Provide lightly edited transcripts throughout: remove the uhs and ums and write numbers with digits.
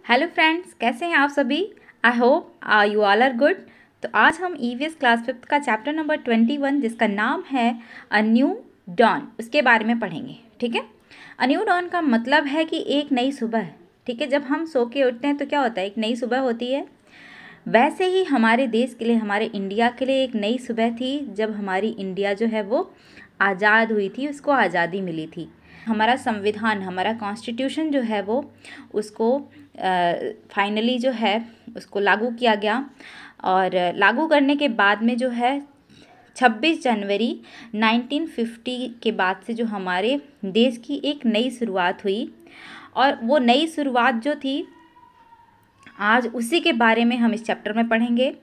Hello friends, कैसे हैं आप सभी। I hope you all are good. तो आज हम ईवीएस क्लास 5 का चैप्टर नंबर 21 जिसका नाम है अ न्यू डॉन, उसके बारे में पढ़ेंगे। ठीक है। अ न्यू डॉन का मतलब है कि एक नई सुबह। ठीक है। जब हम सो के उठते हैं तो क्या होता है, एक नई सुबह होती है। वैसे ही हमारे देश के लिए, हमारे इंडिया के लिए एक नई सुबह थी जब हमारी इंडिया जो है वो आज़ाद हुई थी, उसको आज़ादी मिली थी। हमारा संविधान, हमारा कॉन्स्टिट्यूशन जो है वो उसको फाइनली जो है उसको लागू किया गया। और लागू करने के बाद में जो है 26 जनवरी 1950 के बाद से जो हमारे देश की एक नई शुरुआत हुई। और वो नई शुरुआत जो थी, आज उसी के बारे में हम इस चैप्टर में पढ़ेंगे।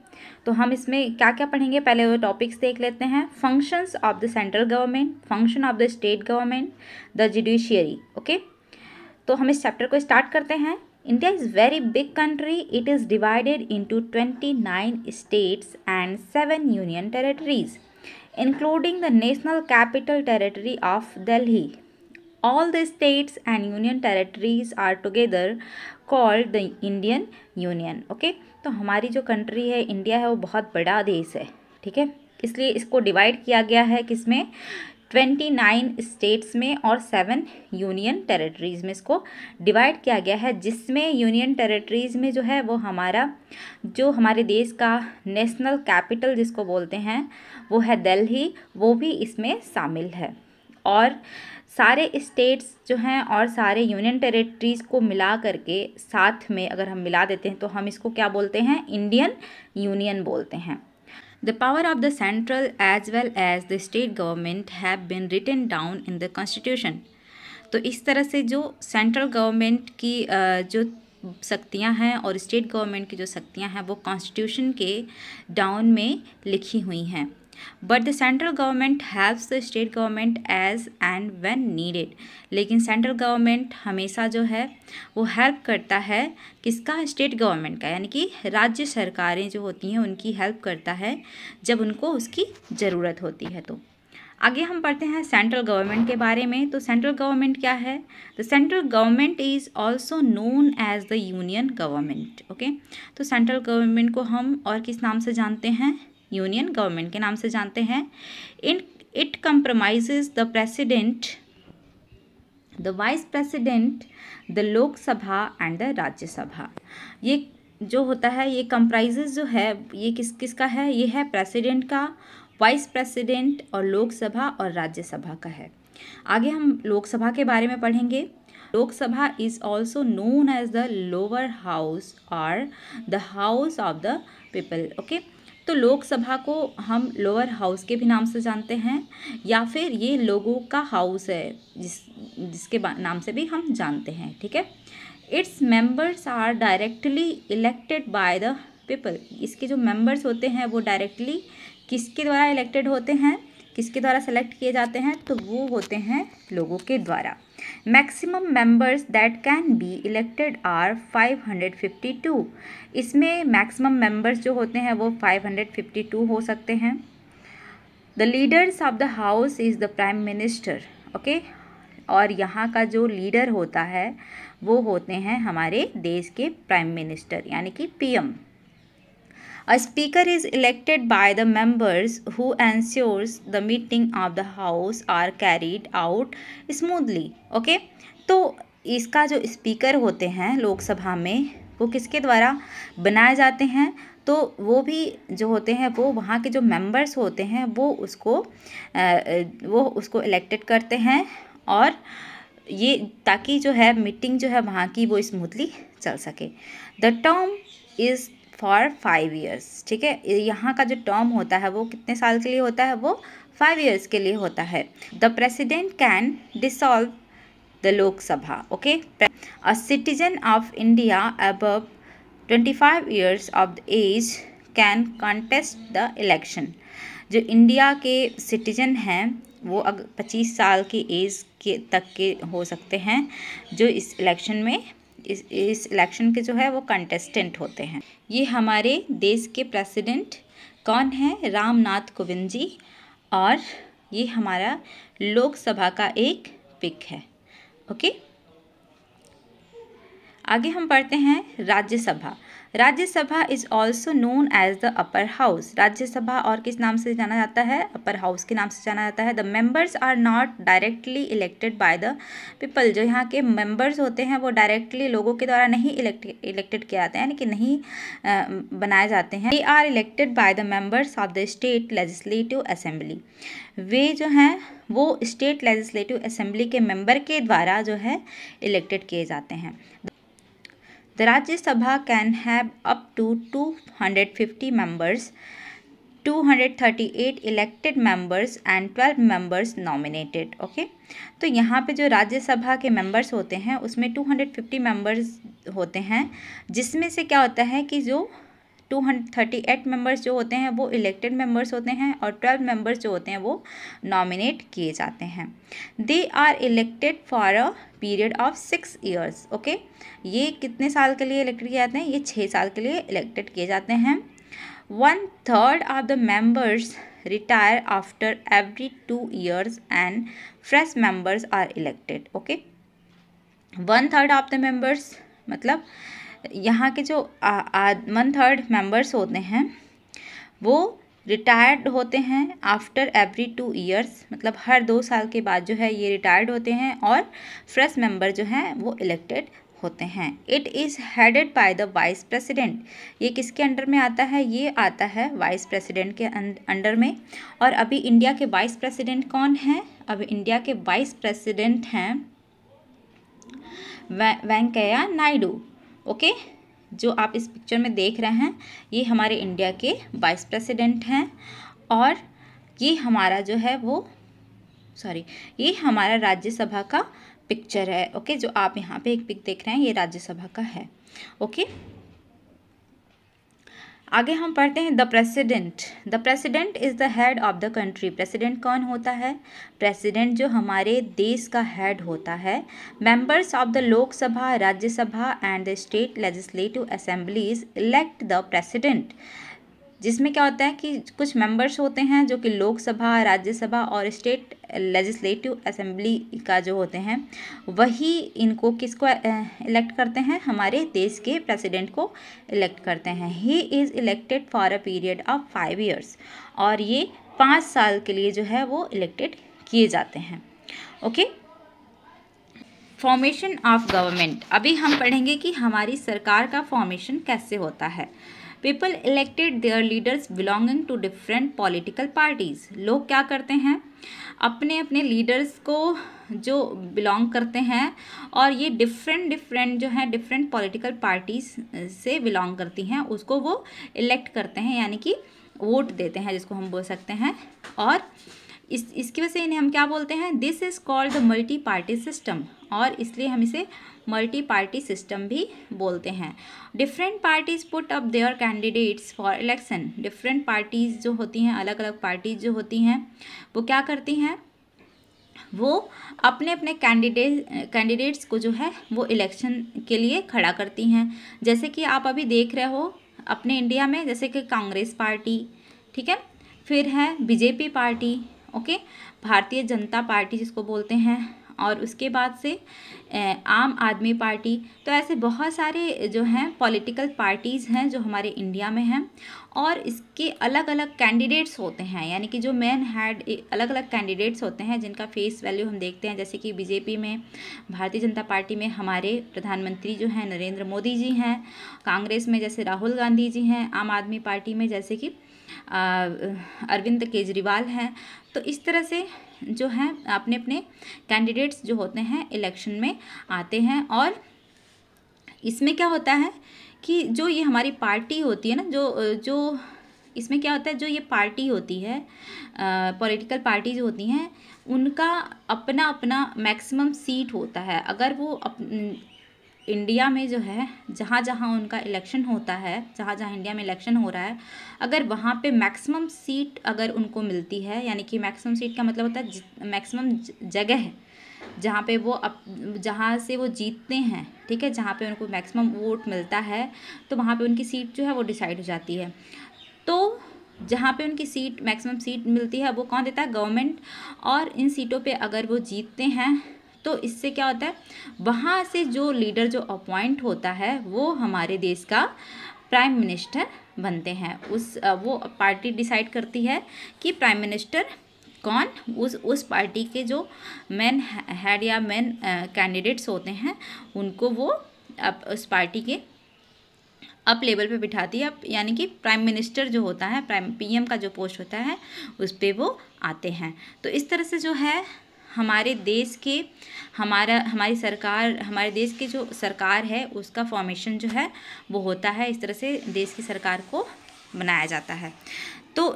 तो हम इसमें क्या क्या पढ़ेंगे, पहले वो टॉपिक्स देख लेते हैं। Functions of the central government, function of the state government, the judiciary. Okay, तो हम इस चैप्टर को स्टार्ट करते हैं। India is very big country. It is divided into 29 states and 7 union territories, including the national capital territory of Delhi. All the states and union territories are together called the Indian Union. Okay? तो हमारी जो country है, India है, वो बहुत बड़ा देश है। ठीक है, इसलिए इसको डिवाइड किया गया है किसमें, 29 स्टेट्स में और 7 यूनियन टेरेटरीज़ में इसको डिवाइड किया गया है। जिसमें यूनियन टेरेटरीज़ में जो है वो हमारा जो हमारे देश का नेशनल कैपिटल जिसको बोलते हैं वो है दिल्ली, वो भी इसमें शामिल है। और सारे स्टेट्स जो हैं और सारे यूनियन टेरेटरीज़ को मिला करके साथ में अगर हम मिला देते हैं तो हम इसको क्या बोलते हैं, इंडियन यूनियन बोलते हैं। The power of the central as well as the state government have been written down in the constitution. तो इस तरह से जो सेंट्रल गवर्नमेंट की जो शक्तियां हैं और स्टेट गवर्नमेंट की जो शक्तियां हैं वो कॉन्स्टिट्यूशन के डाउन में लिखी हुई हैं। But the central government helps the state government as and when needed. लेकिन सेंट्रल गवर्नमेंट हमेशा जो है वो हेल्प करता है किसका, स्टेट गवर्नमेंट का, यानी कि राज्य सरकारें जो होती हैं उनकी हेल्प करता है जब उनको उसकी ज़रूरत होती है। तो आगे हम पढ़ते हैं सेंट्रल गवर्नमेंट के बारे में। तो सेंट्रल गवर्नमेंट क्या है, the central government is also known as the union government. Okay, तो सेंट्रल गवर्नमेंट को हम और किस नाम से जानते हैं, यूनियन गवर्नमेंट के नाम से जानते हैं। It compromises the president, the vice president, the Lok Sabha and the Rajya Sabha. ये जो होता है, ये कंप्राइजेज जो है ये किसका है, ये है प्रेसिडेंट का, वाइस प्रेसिडेंट और लोकसभा और राज्यसभा का है। आगे हम लोकसभा के बारे में पढ़ेंगे। Lok Sabha is also known as the lower house और the house of the people. Okay, तो लोकसभा को हम लोअर हाउस के भी नाम से जानते हैं या फिर ये लोगों का हाउस है जिसके नाम से भी हम जानते हैं। ठीक है, its members are directly elected by the people. इसके जो मेंबर्स होते हैं वो डायरेक्टली किसके द्वारा इलेक्टेड होते हैं, किसके द्वारा सेलेक्ट किए जाते हैं, तो वो होते हैं लोगों के द्वारा। Maximum members that can be elected are 552। इसमें मैक्सिमम मेंबर्स जो होते हैं वो 552 हो सकते हैं। The leaders of the house is the prime minister. Okay, और यहाँ का जो लीडर होता है वो होते हैं हमारे देश के प्राइम मिनिस्टर यानी कि PM. A speaker is elected by the members who ensures the meeting of the house are carried out smoothly. Okay? तो इसका जो स्पीकर होते हैं लोकसभा में वो किसके द्वारा बनाए जाते हैं, तो वो भी जो होते हैं वो वहाँ के जो मेंबर्स होते हैं वो उसको इलेक्टेड करते हैं और ये ताकि जो है मीटिंग जो है वहाँ की वो स्मूथली चल सके। The term is for 5 years। ठीक है, यहाँ का जो टर्म होता है वो कितने साल के लिए होता है, वो 5 years के लिए होता है। The president can dissolve the Lok Sabha. Okay, a citizen of India above 25 years of the age can contest the election. जो इंडिया के सिटीजन हैं वो 25 साल की एज के तक के हो सकते हैं जो इस इलेक्शन में इस इलेक्शन के जो है वो कंटेस्टेंट होते हैं। ये हमारे देश के प्रेसिडेंट कौन है, रामनाथ कोविंद जी, और ये हमारा लोकसभा का एक पिक है। ओके, आगे हम पढ़ते हैं Rajya Sabha. Rajya Sabha is also known as the upper house. Rajya Sabha और किस नाम से जाना जाता है? अपर हाउस के नाम से जाना जाता है। The members are not directly elected by the people. जो यहाँ के मेंबर्स होते हैं वो डायरेक्टली लोगों के द्वारा नहीं इलेक्टेड किए जाते हैं, यानी कि नहीं बनाए जाते हैं। They are elected by the members of the state legislative assembly. वे जो हैं वो स्टेट लेजिस्लेटिव असेंबली के मेंबर के द्वारा जो है इलेक्टेड किए जाते हैं। The Rajya Sabha can have up to 250 members, 238 elected members and 12 members nominated. Okay? तो यहाँ पे जो राज्यसभा के मेंबर्स होते हैं उसमें 250 मेंबर्स होते हैं, जिसमें से क्या होता है कि जो 238 मेंबर्स जो होते हैं वो इलेक्टेड मेंबर्स होते हैं और 12 मेंबर्स जो होते हैं वो नॉमिनेट किए जाते हैं। They are elected for a period of 6 years. Okay, ये कितने साल के लिए इलेक्टेड किए जाते हैं? ये 6 साल के लिए इलेक्टेड किए जाते हैं। 1/3 of the members retire after every 2 years and fresh members are elected. Okay, 1/3 of the members मतलब यहाँ के जो 1/3 मेंबर्स होते हैं वो रिटायर्ड होते हैं आफ्टर एवरी 2 years, मतलब हर 2 साल के बाद जो है ये रिटायर्ड होते हैं और फ्रेश मेंबर जो हैं वो इलेक्टेड होते हैं। It is headed by the vice president. ये किसके अंडर में आता है? ये आता है वाइस प्रेसिडेंट के अंडर में। और अभी इंडिया के वाइस प्रेसिडेंट कौन हैं? अभी इंडिया के वाइस प्रेसिडेंट हैं वेंकैया नायडू। ओके, जो आप इस पिक्चर में देख रहे हैं ये हमारे इंडिया के वाइस प्रेसिडेंट हैं और ये हमारा जो है वो ये हमारा राज्यसभा का पिक्चर है। ओके, जो आप यहाँ पे एक पिक देख रहे हैं ये राज्यसभा का है। ओके, आगे हम पढ़ते हैं the president. The president is the head of the country. President कौन होता है? प्रेसिडेंट जो हमारे देश का हेड होता है। Members of the Lok Sabha, Rajya Sabha and the state legislative assemblies elect the president. जिसमें क्या होता है कि कुछ मेंबर्स होते हैं जो कि लोकसभा, राज्यसभा और स्टेट लेजिस्लेटिव असेंबली का जो होते हैं वही इनको किसको इलेक्ट करते हैं? हमारे देश के प्रेसिडेंट को इलेक्ट करते हैं। He is elected for a period of 5 years और ये 5 साल के लिए जो है वो इलेक्टेड किए जाते हैं। Okay, formation of government. अभी हम पढ़ेंगे कि हमारी सरकार का फॉर्मेशन कैसे होता है। People elected their leaders belonging to different political parties. लोग क्या करते हैं? अपने अपने लीडर्स को जो बिलोंग करते हैं और ये डिफरेंट जो हैं डिफरेंट पॉलिटिकल पार्टीज से बिलोंग करती हैं उसको वो इलेक्ट करते हैं, यानी कि वोट देते हैं जिसको हम बोल सकते हैं। और इसकी वजह से इन्हें हम क्या बोलते हैं? This is called the multi party system और इसलिए हम इसे मल्टी पार्टी सिस्टम भी बोलते हैं। Different parties put up their candidates for election. Different parties जो होती हैं, अलग अलग पार्टीज जो होती हैं वो क्या करती हैं? वो अपने अपने कैंडिडेट्स को जो है वो इलेक्शन के लिए खड़ा करती हैं। जैसे कि आप अभी देख रहे हो अपने इंडिया में, जैसे कि कांग्रेस पार्टी, ठीक है, फिर है BJP party, okay, Bharatiya Janata party जिसको बोलते हैं, और उसके बाद से आम आदमी पार्टी। तो ऐसे बहुत सारे जो हैं पॉलिटिकल पार्टीज़ हैं जो हमारे इंडिया में हैं और इसके अलग अलग कैंडिडेट्स होते हैं, यानी कि जो मेन हेड अलग अलग कैंडिडेट्स होते हैं जिनका फेस वैल्यू हम देखते हैं। जैसे कि बीजेपी में, भारतीय जनता पार्टी में हमारे प्रधानमंत्री जो हैं नरेंद्र मोदी जी हैं, कांग्रेस में जैसे राहुल गांधी जी हैं, आम आदमी पार्टी में जैसे कि अरविंद केजरीवाल हैं। तो इस तरह से जो हैं अपने अपने कैंडिडेट्स जो होते हैं इलेक्शन में आते हैं। और इसमें क्या होता है कि जो ये हमारी पार्टी होती है ना, जो इसमें क्या होता है, जो ये पार्टी होती है, पॉलिटिकल पार्टीज होती हैं, उनका अपना अपना मैक्सिमम सीट होता है। अगर वो इंडिया में जो है जहाँ जहाँ उनका इलेक्शन होता है, जहाँ जहाँ इंडिया में इलेक्शन हो रहा है, अगर वहाँ पे मैक्सिमम सीट अगर उनको मिलती है, यानी कि मैक्सिमम सीट का मतलब होता है मैक्सिमम जगह है जहाँ पे वो जहाँ से वो जीतते हैं, ठीक है, जहाँ पे उनको मैक्सिमम वोट मिलता है तो वहाँ पे उनकी सीट जो है वो डिसाइड हो जाती है। तो जहाँ पे उनकी सीट मैक्सिमम सीट मिलती है वो कौन देता है? गवर्नमेंट। और इन सीटों पे अगर वो जीतते हैं तो इससे क्या होता है, वहाँ से जो लीडर जो अपॉइंट होता है वो हमारे देश का प्राइम मिनिस्टर बनते हैं। वो पार्टी डिसाइड करती है कि प्राइम मिनिस्टर कौन, उस पार्टी के जो मेन हेड या मेन कैंडिडेट्स होते हैं उनको वो उस पार्टी के अप लेवल पे बिठाती है, यानी कि प्राइम मिनिस्टर जो होता है, पीएम का जो पोस्ट होता है उस पर वो आते हैं। तो इस तरह से जो है हमारे देश के हमारी सरकार, हमारे देश की जो सरकार है उसका फॉर्मेशन जो है वो होता है, इस तरह से देश की सरकार को बनाया जाता है। तो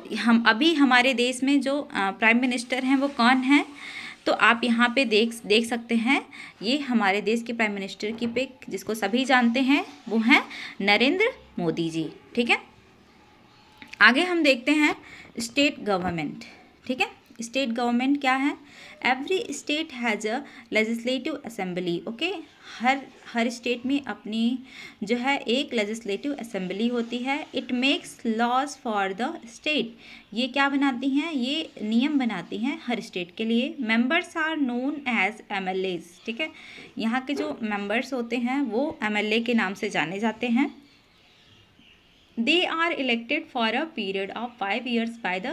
अभी हमारे देश में जो प्राइम मिनिस्टर हैं वो कौन हैं, तो आप यहाँ पे देख सकते हैं, ये हमारे देश के प्राइम मिनिस्टर की पिक जिसको सभी जानते हैं वो हैं नरेंद्र मोदी जी। ठीक है, आगे हम देखते हैं स्टेट गवर्नमेंट। ठीक है, स्टेट गवर्नमेंट क्या है, every state has a legislative assembly. Okay, हर स्टेट में अपनी जो है एक लेजिस्लेटिव असेंबली होती है। It makes laws for the state, ये क्या बनाती हैं, ये नियम बनाती हैं हर स्टेट के लिए। Members are known as MLAs। ठीक है, यहाँ के जो मेंबर्स होते हैं वो MLA के नाम से जाने जाते हैं। They are elected for a period of 5 years by the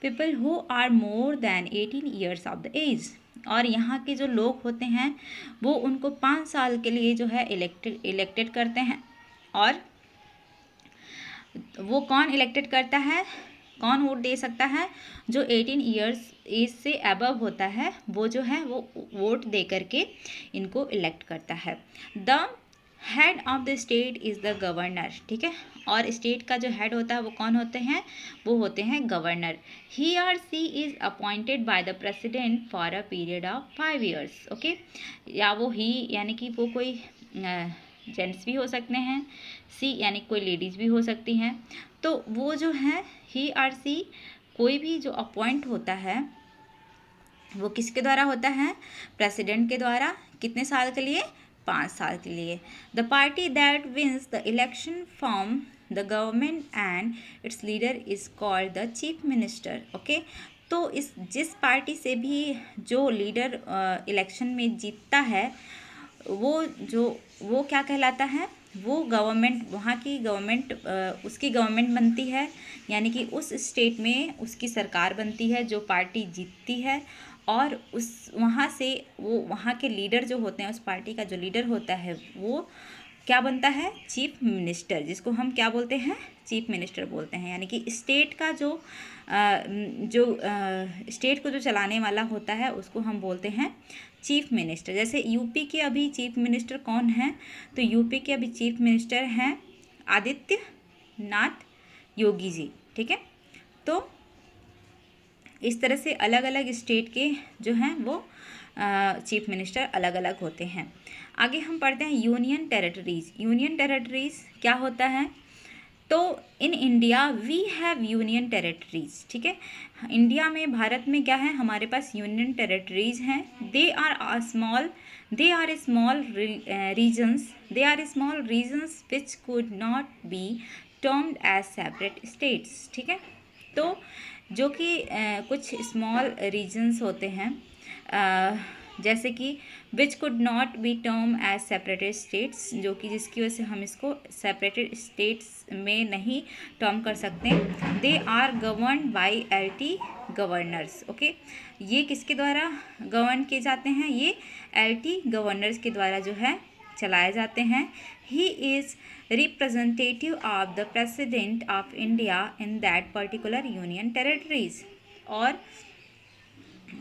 people who are more than 18 years of the age। और यहाँ के जो लोग होते हैं वो उनको 5 साल के लिए जो है इलेक्टेड करते हैं। और वो कौन इलेक्टेड करता है, कौन वोट दे सकता है, जो 18 ईयर्स एज से अबव होता है वो जो है वो वोट दे करके इनको इलेक्ट करता है। The head of the state is the governor. ठीक है, और स्टेट का जो हेड होता है वो कौन होते हैं, वो होते हैं गवर्नर। ही और she is appointed by the president for a period of 5 years। Okay, या वो ही यानी कि वो कोई जेंट्स भी हो सकते हैं, सी यानी कोई लेडीज़ भी हो सकती हैं। तो वो जो है ही और सी कोई भी जो अपॉइंट होता है वो किसके द्वारा होता है, प्रेसिडेंट के द्वारा। कितने साल के लिए, 5 साल के लिए। The party that wins the election from the government and its leader is called the chief minister. Okay, तो जिस पार्टी से भी जो लीडर इलेक्शन में जीतता है वो क्या कहलाता है, वो गवर्नमेंट, वहाँ की गवर्नमेंट उसकी गवर्नमेंट बनती है, यानी कि उस स्टेट में उसकी सरकार बनती है जो पार्टी जीतती है। और वहाँ से वो वहाँ के लीडर जो होते हैं, उस पार्टी का जो लीडर होता है वो क्या बनता है, चीफ मिनिस्टर, जिसको हम क्या बोलते हैं, चीफ मिनिस्टर बोलते हैं। यानी कि स्टेट का जो स्टेट को जो चलाने वाला होता है उसको हम बोलते हैं चीफ मिनिस्टर। जैसे यूपी के अभी चीफ मिनिस्टर कौन हैं, तो यूपी के अभी चीफ मिनिस्टर हैं आदित्यनाथ योगी जी। ठीक है, तो इस तरह से अलग अलग स्टेट के जो हैं वो चीफ मिनिस्टर अलग अलग होते हैं। आगे हम पढ़ते हैं यूनियन टेरिटरीज़। यूनियन टेरिटरीज़ क्या होता है, तो in India we have union territories. ठीक है, इंडिया में, भारत में क्या है, हमारे पास यूनियन टेरिटरीज़ हैं। They are small regions which could not be termed as separate states. ठीक है, तो जो कि कुछ स्मॉल रीजन्स होते हैं, जैसे कि which could not be term as separated states, जो कि जिसकी वजह से हम इसको सेपरेटेड स्टेट्स में नहीं टर्म कर सकते। They are governed by LT governors. Okay, ये किसके द्वारा गवर्न किए जाते हैं, ये LT गवर्नर्स के द्वारा जो है चलाए जाते हैं। He is representative of the president of India in that particular union territories. और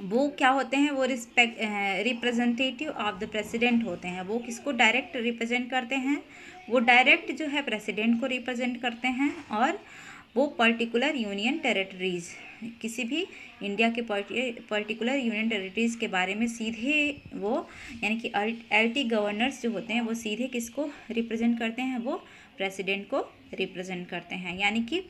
वो क्या होते हैं, वो रिप्रेजेंटेटिव ऑफ द प्रेसिडेंट होते हैं। वो किसको डायरेक्ट रिप्रेजेंट करते हैं, वो डायरेक्ट जो है प्रेसिडेंट को रिप्रेजेंट करते हैं। और वो पर्टिकुलर यूनियन टेरिटरीज़, किसी भी इंडिया के पर्टिकुलर यूनियन टेरिटरीज़ के बारे में सीधे वो, यानी कि LT गवर्नर्स जो होते हैं वो सीधे किसको रिप्रेजेंट करते हैं, वो प्रेसिडेंट को रिप्रेजेंट करते हैं। यानी कि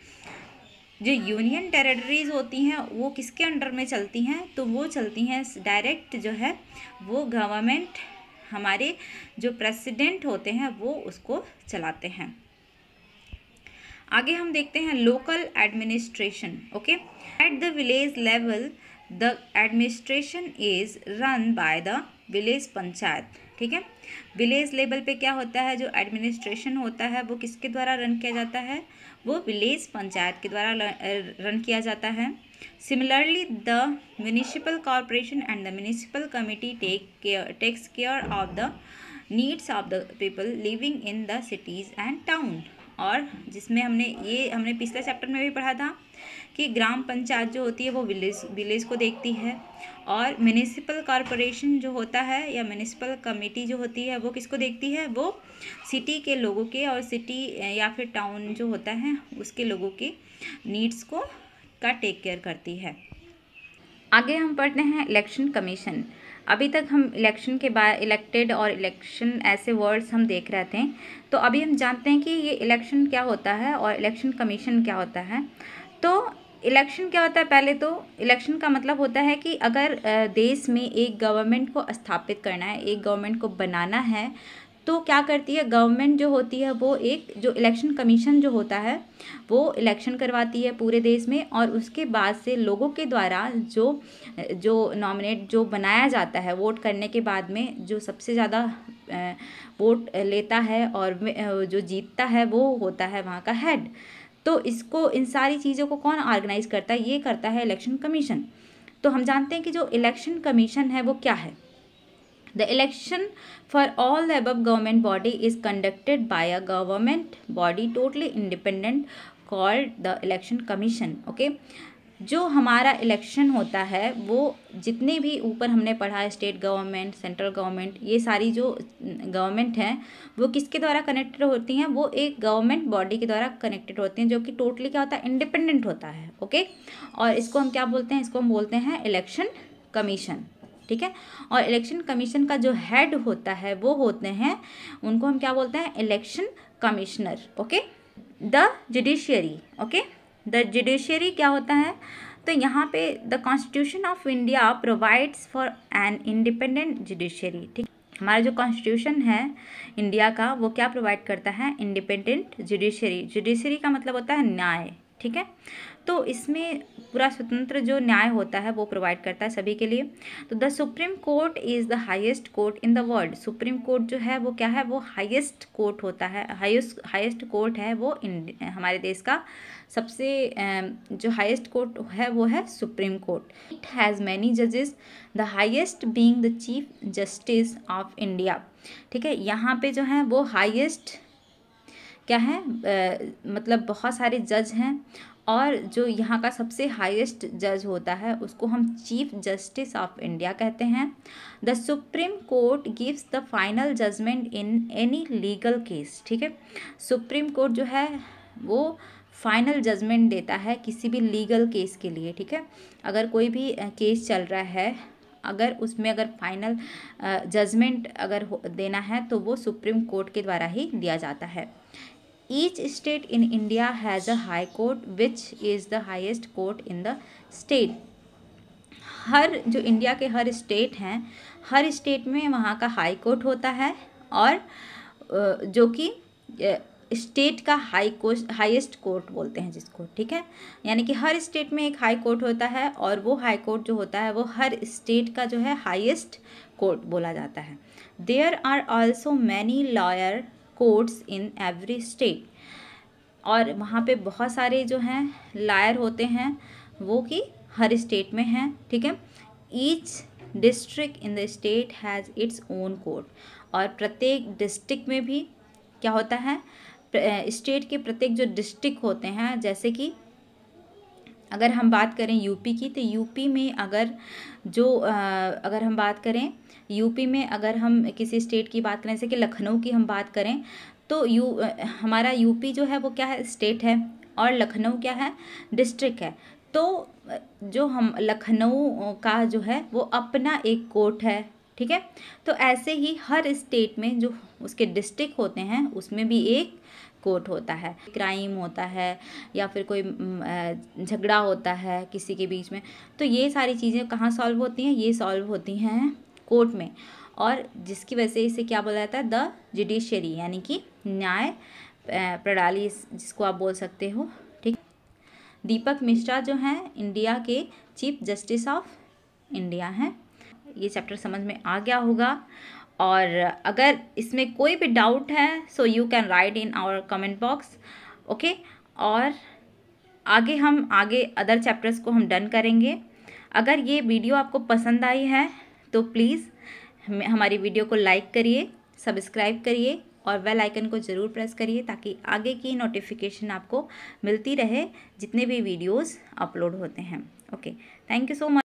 जो यूनियन टेरिटरीज़ होती हैं वो किसके अंडर में चलती हैं, तो वो चलती हैं डायरेक्ट जो है वो गवर्नमेंट, हमारे जो प्रेसिडेंट होते हैं वो उसको चलाते हैं। आगे हम देखते हैं local administration. Okay, at the village level the administration is run by the village panchayat, ठीक है। विलेज लेवल पे क्या होता है, जो एडमिनिस्ट्रेशन होता है वो किसके द्वारा रन किया जाता है, वो विलेज पंचायत के द्वारा रन किया जाता है। Similarly the municipal corporation and the municipal committee takes care of the needs of the people living in the cities and town. और जिसमें हमने पिछले चैप्टर में भी पढ़ा था कि ग्राम पंचायत जो होती है वो विलेज को देखती है, और म्यूनिसिपल कॉरपोरेशन जो होता है या म्यूनिसिपल कमेटी जो होती है वो किसको देखती है, वो सिटी के लोगों के, और सिटी या फिर टाउन जो होता है उसके लोगों के नीड्स को का टेक केयर करती है। आगे हम पढ़ते हैं इलेक्शन कमीशन। अभी तक हम इलेक्शन के बाद इलेक्टेड और इलेक्शन ऐसे वर्ड्स हम देख रहे थे, तो अभी हम जानते हैं कि ये इलेक्शन क्या होता है और इलेक्शन कमीशन क्या होता है। तो इलेक्शन क्या होता है, पहले तो इलेक्शन का मतलब होता है कि अगर देश में एक गवर्नमेंट को स्थापित करना है, एक गवर्नमेंट को बनाना है, तो क्या करती है गवर्नमेंट जो होती है वो एक जो इलेक्शन कमीशन जो होता है वो इलेक्शन करवाती है पूरे देश में, और उसके बाद से लोगों के द्वारा जो नॉमिनेट जो बनाया जाता है वोट करने के बाद में, जो सबसे ज़्यादा वोट लेता है और जो जीतता है वो होता है वहाँ का हेड। तो इसको इन सारी चीज़ों को कौन ऑर्गेनाइज करता है, ये करता है इलेक्शन कमीशन। तो हम जानते हैं कि जो इलेक्शन कमीशन है वो क्या है। The election for all the above government body is conducted by a government body totally independent called the election commission. Okay, जो हमारा इलेक्शन होता है वो जितने भी ऊपर हमने पढ़ा है, स्टेट गवर्नमेंट, सेंट्रल गवर्नमेंट, ये सारी जो गवर्नमेंट हैं वो किसके द्वारा कनेक्टेड होती हैं, वो एक गवर्नमेंट बॉडी के द्वारा कनेक्टेड होती हैं, जो कि टोटली क्या होता है, इंडिपेंडेंट होता है। ओके, और इसको हम क्या बोलते हैं, इसको हम बोलते हैं इलेक्शन कमीशन, ठीक है। और इलेक्शन कमीशन का जो हेड होता है वो होते हैं, उनको हम क्या बोलते हैं, election commissioner. Okay, the judiciary. Okay, the judiciary क्या होता है, तो यहाँ पे the constitution of India provides for an independent judiciary, ठीक। हमारा जो कॉन्स्टिट्यूशन है इंडिया का वो क्या प्रोवाइड करता है, इंडिपेंडेंट जुडिशियरी। जुडिशियरी का मतलब होता है न्याय, ठीक है। तो इसमें पूरा स्वतंत्र जो न्याय होता है वो प्रोवाइड करता है सभी के लिए। तो the supreme court is the highest court in the world. Supreme court जो है वो क्या है, वो हाईएस्ट कोर्ट होता है, हाईएस्ट कोर्ट है वो हमारे देश का सबसे जो हाईएस्ट कोर्ट है वो है supreme court. It has many जजेस, the highest being the chief justice of India, ठीक है। यहाँ पे जो है वो हाईएस्ट क्या है, मतलब बहुत सारे जज हैं, और जो यहाँ का सबसे हाईएस्ट जज होता है उसको हम चीफ जस्टिस ऑफ इंडिया कहते हैं। The supreme court gives the final judgement in any legal case, ठीक है। सुप्रीम कोर्ट जो है वो फाइनल जजमेंट देता है किसी भी लीगल केस के लिए, ठीक है। अगर कोई भी केस चल रहा है, अगर उसमें अगर फाइनल जजमेंट अगर देना है तो वो सुप्रीम कोर्ट के द्वारा ही दिया जाता है। Each state in India has a high court which is the highest court in the state. हर जो इंडिया के हर स्टेट हैं, हर स्टेट में वहाँ का हाई कोर्ट होता है, और जो कि स्टेट का हाईएस्ट कोर्ट बोलते हैं जिसको, ठीक है। यानी कि हर स्टेट में एक हाई कोर्ट होता है, और वो हाई कोर्ट जो होता है वो हर स्टेट का जो है हाईएस्ट कोर्ट बोला जाता है। There are also many lawyer courts in every state, और वहाँ पे बहुत सारे जो हैं लायर होते हैं वो कि हर स्टेट में हैं, ठीक है। Each district in the state has its own court, और प्रत्येक डिस्ट्रिक्ट में भी क्या होता है, स्टेट के प्रत्येक जो डिस्ट्रिक्ट होते हैं, जैसे कि अगर हम बात करें यूपी की, तो यूपी में अगर हम बात करें यूपी में, अगर हम किसी स्टेट की बात करें, जैसे कि लखनऊ की हम बात करें, तो हमारा यूपी जो है वो क्या है, स्टेट है, और लखनऊ क्या है, डिस्ट्रिक्ट है। तो जो हम लखनऊ का जो है वो अपना एक कोर्ट है, ठीक है। तो ऐसे ही हर स्टेट में जो उसके डिस्ट्रिक्ट होते हैं उसमें भी एक कोर्ट होता है। क्राइम होता है या फिर कोई झगड़ा होता है किसी के बीच में, तो ये सारी चीज़ें कहाँ सॉल्व होती हैं, ये सॉल्व होती हैं कोर्ट में, और जिसकी वजह से इसे क्या बोला जाता है, द जुडिशियरी, यानी कि न्याय प्रणाली जिसको आप बोल सकते हो, ठीक। दीपक मिश्रा जो हैं इंडिया के चीफ जस्टिस ऑफ इंडिया हैं। ये चैप्टर समझ में आ गया होगा। और अगर इसमें कोई भी डाउट है so you can write in our comment box, okay. और आगे अदर चैप्टर्स को हम डन करेंगे। अगर ये वीडियो आपको पसंद आई है तो प्लीज़ हमारी वीडियो को लाइक करिए, सब्सक्राइब करिए और बेल आइकन को ज़रूर प्रेस करिए ताकि आगे की नोटिफिकेशन आपको मिलती रहे जितने भी वीडियोस अपलोड होते हैं। Okay, thank you so much.